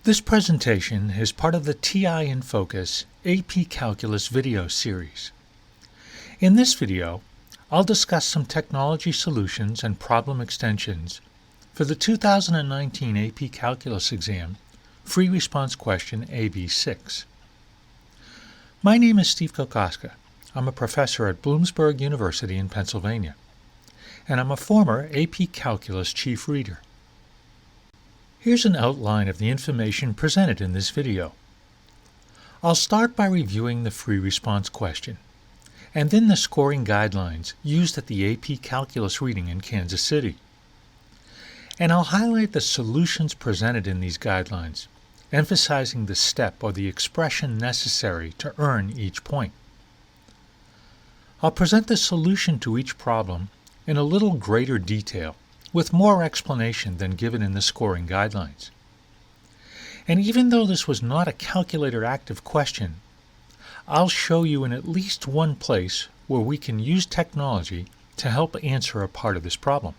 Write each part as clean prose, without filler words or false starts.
This presentation is part of the TI in Focus AP Calculus video series. In this video, I'll discuss some technology solutions and problem extensions for the 2019 AP Calculus exam, free response question AB6. My name is Steve Kokoska. I'm a professor at Bloomsburg University in Pennsylvania, and I'm a former AP Calculus chief reader. Here's an outline of the information presented in this video. I'll start by reviewing the free response question, and then the scoring guidelines used at the AP Calculus reading in Kansas City. And I'll highlight the solutions presented in these guidelines, emphasizing the step or the expression necessary to earn each point. I'll present the solution to each problem in a little greater detail, with more explanation than given in the scoring guidelines. And even though this was not a calculator active question, I'll show you in at least one place where we can use technology to help answer a part of this problem.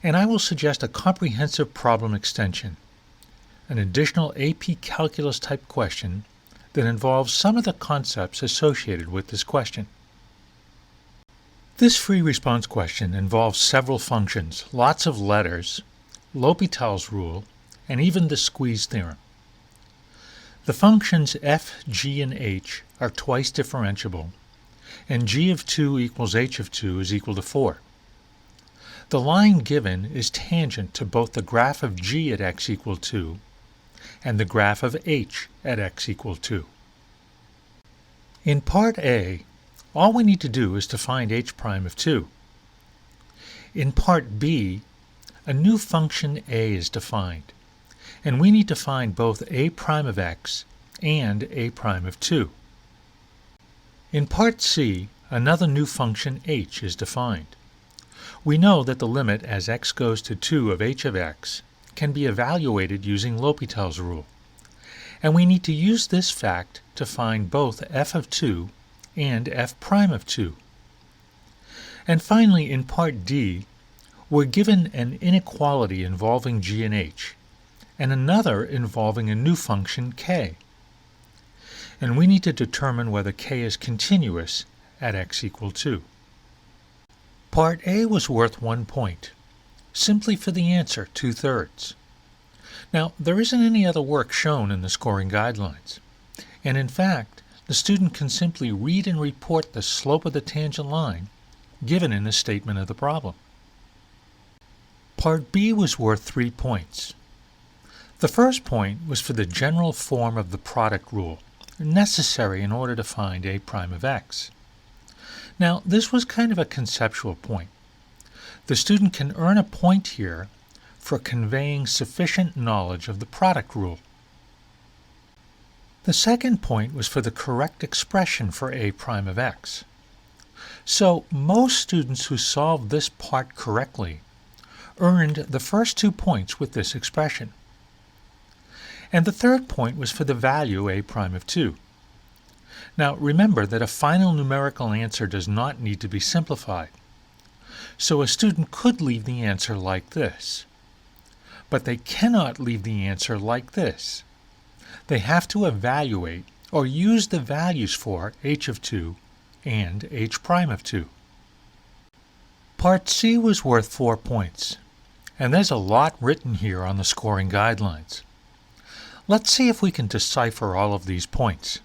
And I will suggest a comprehensive problem extension, an additional AP Calculus type question that involves some of the concepts associated with this question. This free response question involves several functions, lots of letters, L'Hopital's rule, and even the squeeze theorem. The functions f, g, and h are twice differentiable, and g of 2 equals h of 2 is equal to 4. The line given is tangent to both the graph of g at x equal 2 and the graph of h at x equal 2. In Part A, all we need to do is to find h prime of 2. In Part B, a new function a is defined, and we need to find both a prime of x and a prime of 2. In Part C, another new function h is defined. We know that the limit as x goes to 2 of h of x can be evaluated using L'Hopital's rule, and we need to use this fact to find both f of 2 and f prime of 2. And finally, in Part D, we're given an inequality involving g and h, and another involving a new function k. And we need to determine whether k is continuous at x equal 2. Part A was worth 1 point, simply for the answer 2/3. Now, there isn't any other work shown in the scoring guidelines, and in fact, the student can simply read and report the slope of the tangent line given in the statement of the problem. Part B was worth 3 points. The first point was for the general form of the product rule, necessary in order to find a prime of x. Now, this was kind of a conceptual point. The student can earn a point here for conveying sufficient knowledge of the product rule. The second point was for the correct expression for a prime of x. So most students who solved this part correctly earned the first 2 points with this expression. And the third point was for the value a prime of 2. Now remember that a final numerical answer does not need to be simplified. So a student could leave the answer like this. But they cannot leave the answer like this. They have to evaluate or use the values for h of 2 and h prime of 2. Part C was worth 4 points, and there's a lot written here on the scoring guidelines. Let's see if we can decipher all of these points.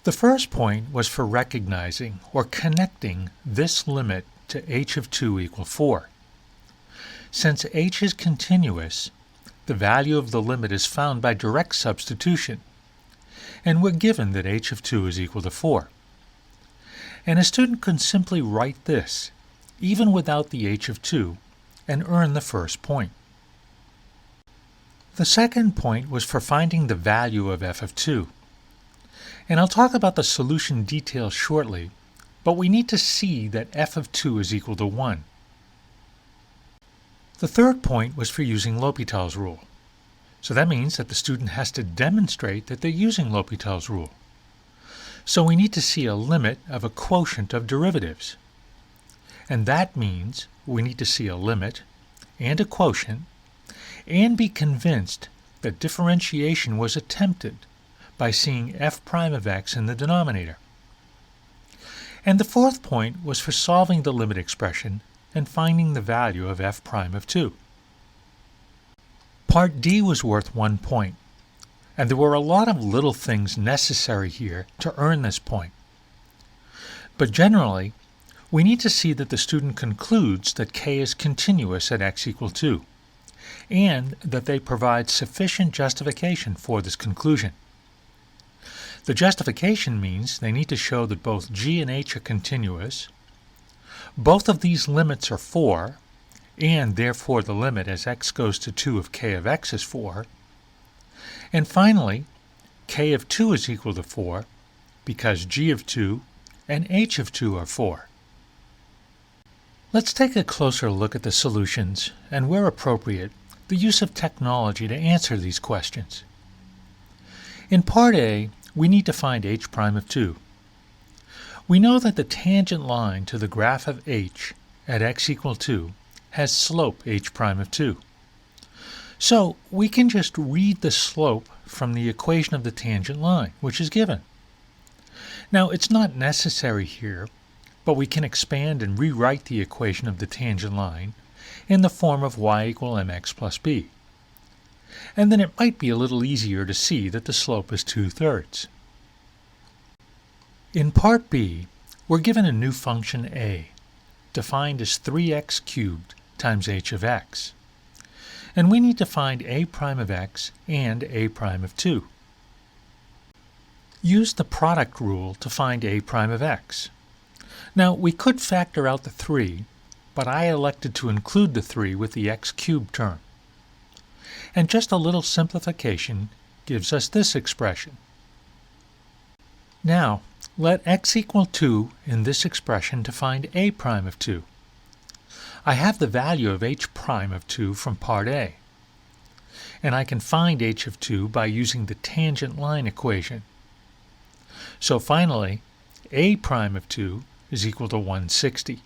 The first point was for recognizing or connecting this limit to h of 2 equal 4. Since h is continuous, the value of the limit is found by direct substitution, and we're given that h of 2 is equal to 4. And a student can simply write this, even without the h of 2, and earn the first point. The second point was for finding the value of f of 2. And I'll talk about the solution details shortly, but we need to see that f of 2 is equal to 1. The third point was for using L'Hopital's rule. So that means that the student has to demonstrate that they're using L'Hopital's rule. So we need to see a limit of a quotient of derivatives. And that means we need to see a limit and a quotient and be convinced that differentiation was attempted by seeing f prime of x in the denominator. And the fourth point was for solving the limit expression and finding the value of f prime of 2. Part D was worth 1 point, and there were a lot of little things necessary here to earn this point. But generally, we need to see that the student concludes that k is continuous at x equal 2, and that they provide sufficient justification for this conclusion. The justification means they need to show that both g and h are continuous, both of these limits are 4, and therefore the limit as x goes to 2 of k of x is 4, and finally, k of 2 is equal to 4 because g of 2 and h of 2 are 4. Let's take a closer look at the solutions and, where appropriate, the use of technology to answer these questions. In Part A, we need to find h prime of 2. We know that the tangent line to the graph of h at x equal 2 has slope h prime of 2. So we can just read the slope from the equation of the tangent line, which is given. Now, it's not necessary here, but we can expand and rewrite the equation of the tangent line in the form of y equal mx plus b. And then it might be a little easier to see that the slope is 2/3. In Part B, we're given a new function a, defined as 3x cubed times h of x. And we need to find a prime of x and a prime of 2. Use the product rule to find a prime of x. Now, we could factor out the 3, but I elected to include the 3 with the x cubed term. And just a little simplification gives us this expression. Now, let x equal 2 in this expression to find a prime of 2. I have the value of h prime of 2 from Part A, and I can find h of 2 by using the tangent line equation. So finally, a prime of 2 is equal to 160.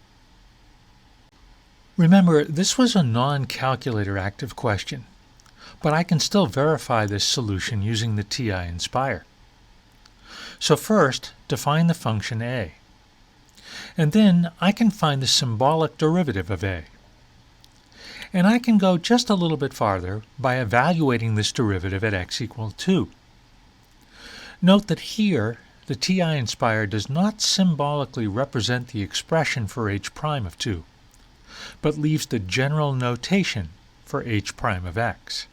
Remember, this was a non-calculator active question, but I can still verify this solution using the TI-Nspire. So first, define the function a. And then I can find the symbolic derivative of a. And I can go just a little bit farther by evaluating this derivative at x equal 2. Note that here, the TI-Nspire does not symbolically represent the expression for h prime of 2, but leaves the general notation for h prime of x.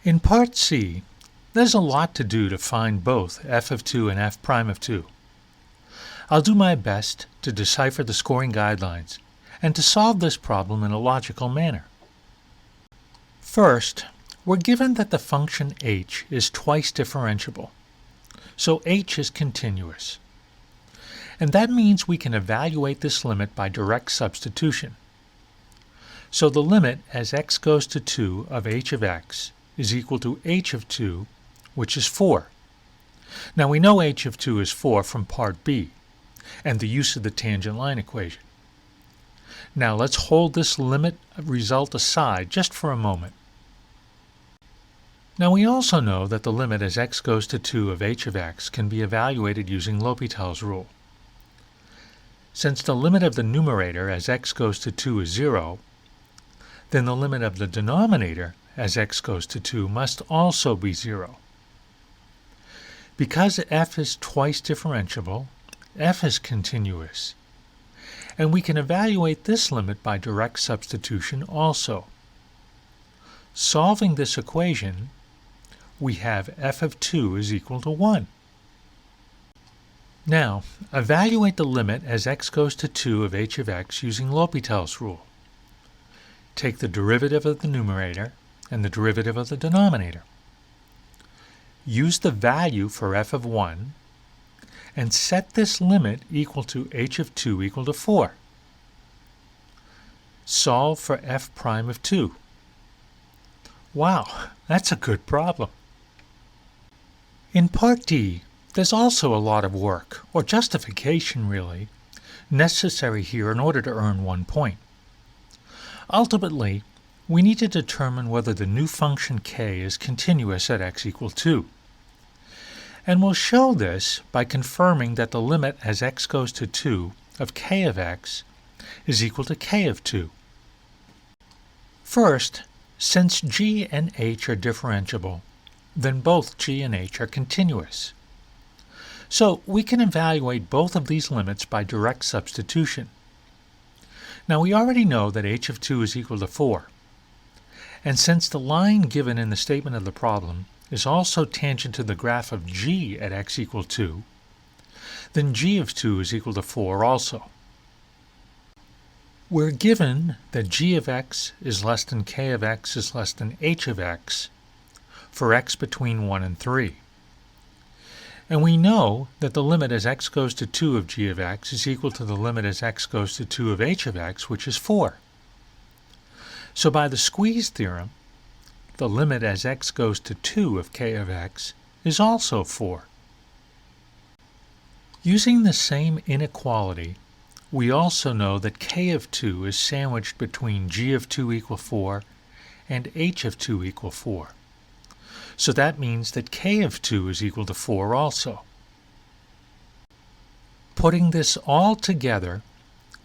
In Part C, there's a lot to do to find both f of 2 and f prime of 2. I'll do my best to decipher the scoring guidelines and to solve this problem in a logical manner. First, we're given that the function h is twice differentiable, so h is continuous. And that means we can evaluate this limit by direct substitution. So the limit as x goes to 2 of h of x is equal to h of 2, which is 4. Now we know h of 2 is 4 from Part B, and the use of the tangent line equation. Now let's hold this limit result aside just for a moment. Now we also know that the limit as x goes to 2 of h of x can be evaluated using L'Hopital's rule. Since the limit of the numerator as x goes to 2 is 0, then the limit of the denominator as x goes to 2 must also be 0. Because f is twice differentiable, f is continuous, and we can evaluate this limit by direct substitution also. Solving this equation, we have f of 2 is equal to 1. Now, evaluate the limit as x goes to 2 of h of x using L'Hopital's rule. Take the derivative of the numerator and the derivative of the denominator. Use the value for f of 1 and set this limit equal to h of 2 equal to 4. Solve for f prime of 2. Wow, that's a good problem. In Part D, there's also a lot of work, or justification really, necessary here in order to earn 1 point. Ultimately, we need to determine whether the new function k is continuous at x equals 2. And we'll show this by confirming that the limit as x goes to 2 of k of x is equal to k of 2. First, since g and h are differentiable, then both g and h are continuous. So we can evaluate both of these limits by direct substitution. Now we already know that h of 2 is equal to 4. And since the line given in the statement of the problem is also tangent to the graph of g at x equals 2, then g of 2 is equal to 4 also. We're given that g of x is less than k of x is less than h of x for x between 1 and 3. And we know that the limit as x goes to 2 of g of x is equal to the limit as x goes to 2 of h of x, which is 4. So by the squeeze theorem, the limit as x goes to 2 of k of x is also 4. Using the same inequality, we also know that k of 2 is sandwiched between g of 2 equal 4 and h of 2 equal 4. So that means that k of 2 is equal to 4 also. Putting this all together,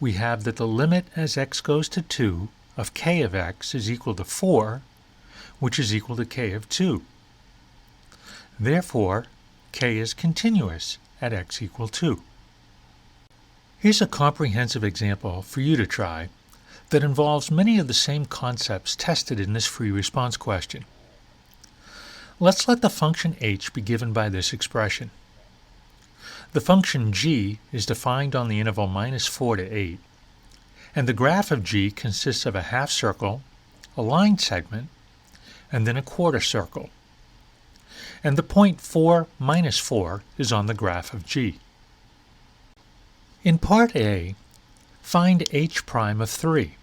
we have that the limit as x goes to 2 of k of x is equal to 4, which is equal to k of 2. Therefore, k is continuous at x equals 2. Here's a comprehensive example for you to try that involves many of the same concepts tested in this free response question. Let's let the function h be given by this expression. The function g is defined on the interval -4 to 8, and the graph of g consists of a half circle, a line segment, and then a quarter circle. And the point 4 minus 4 is on the graph of g. In part A, find h prime of 3.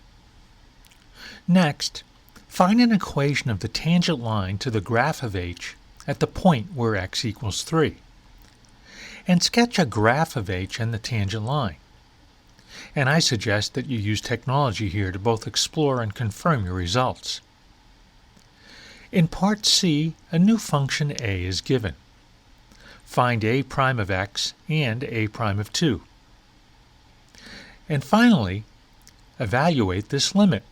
Next, find an equation of the tangent line to the graph of h at the point where x equals 3. And sketch a graph of h and the tangent line. And I suggest that you use technology here to both explore and confirm your results. In part C, a new function a is given. Find a prime of x and a prime of 2. And finally, evaluate this limit.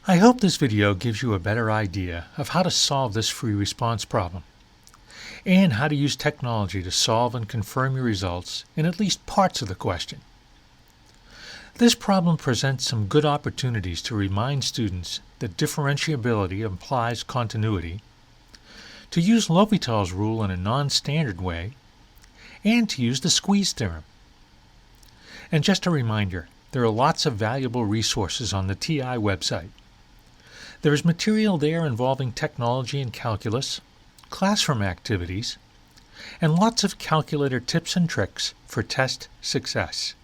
I hope this video gives you a better idea of how to solve this free response problem, and how to use technology to solve and confirm your results in at least parts of the question. This problem presents some good opportunities to remind students that differentiability implies continuity, to use L'Hopital's rule in a non-standard way, and to use the squeeze theorem. And just a reminder, there are lots of valuable resources on the TI website. There is material there involving technology and calculus, classroom activities, and lots of calculator tips and tricks for test success.